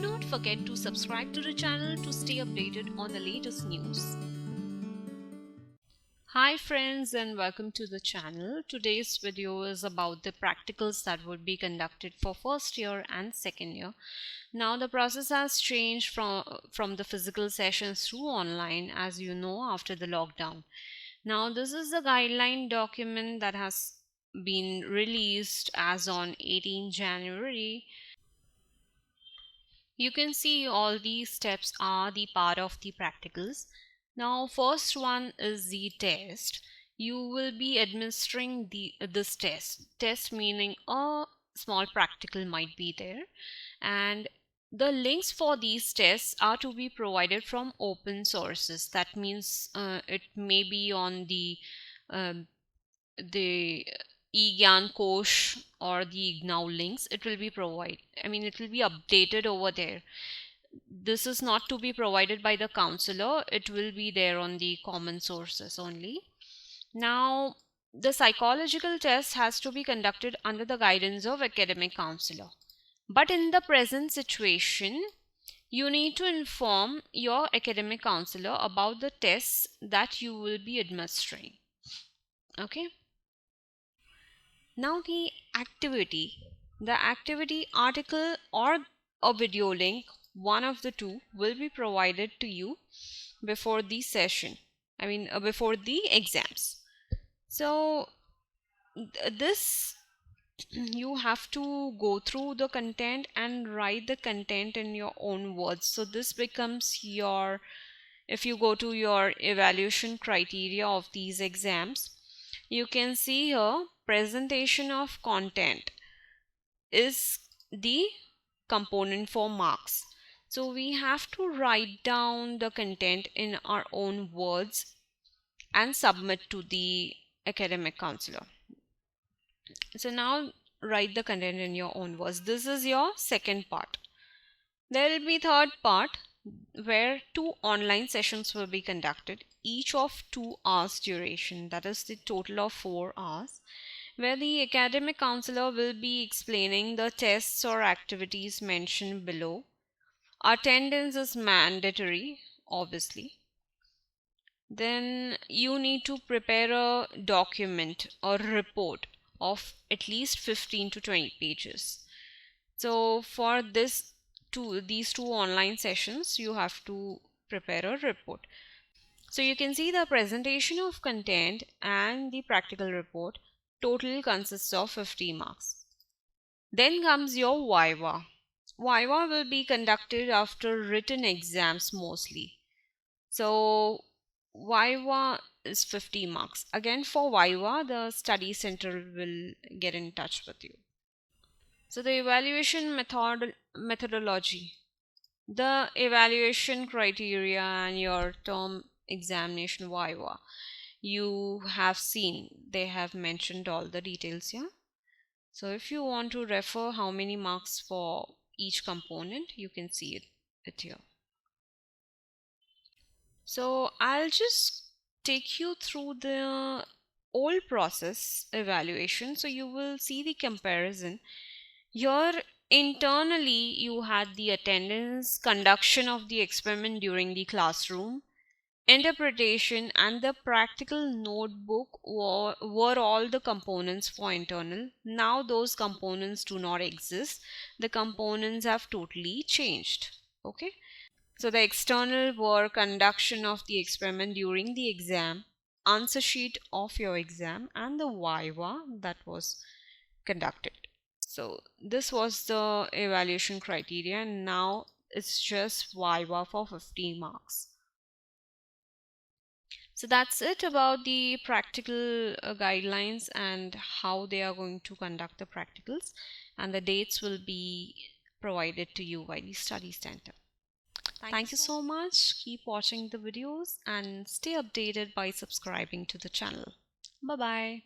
not forget to subscribe to the channel to stay updated on the latest news. Hi friends, and welcome to the channel. Today's video is about the practicals that would be conducted for first year and second year. Now the process has changed from the physical sessions to online, as you know, after the lockdown. Now this is the guideline document that has been released as on 18 January. You can see all these steps are the part of the practicals. Now first one is the test. You will be administering this test meaning a small practical might be there, and the links for these tests are to be provided from open sources. That means it may be on um, the eGyan Kosh or the IGNOW links. It will be it will be updated over there. This is not to be provided by the counselor. It will be there on the common sources only. Now the psychological test has to be conducted under the guidance of academic counselor, but in the present situation you need to inform your academic counselor about the tests that you will be administering. Okay. Now the activity article or a video link, one of the two, will be provided to you before the session. Before the exams. So this you have to go through the content and write the content in your own words. So this becomes your, if you go to your evaluation criteria of these exams, you can see here presentation of content is the component for marks. So we have to write down the content in our own words and submit to the academic counselor. So now write the content in your own words. This is your second part. There will be third part where 2 online sessions will be conducted, each of 2 hours duration. That is the total of 4 hours, where the academic counselor will be explaining the tests or activities mentioned below. Attendance is mandatory, obviously. Then you need to prepare a document or report of at least 15 to 20 pages. So for these two online sessions, you have to prepare a report. So you can see the presentation of content and the practical report total consists of 50 marks. Then comes your Viva. Viva will be conducted after written exams mostly. So Viva is 50 marks. Again, for Viva, the study center will get in touch with you. So the evaluation methodology, the evaluation criteria and your term examination Viva, you have seen they have mentioned all the details here. So if you want to refer how many marks for each component, you can see it here. So I'll just take you through the old process evaluation, so you will see the comparison. Here internally you had the attendance, conduction of the experiment during the classroom, interpretation, and the practical notebook were all the components for internal. Now those components do not exist. The components have totally changed. Okay. So the external were conduction of the experiment during the exam, answer sheet of your exam, and the Viva that was conducted. So this was the evaluation criteria, and now it's just Viva for 50 marks. So that's it about the practical guidelines and how they are going to conduct the practicals, and the dates will be provided to you by the study center. Thank you so much. Keep watching the videos and stay updated by subscribing to the channel. Bye bye.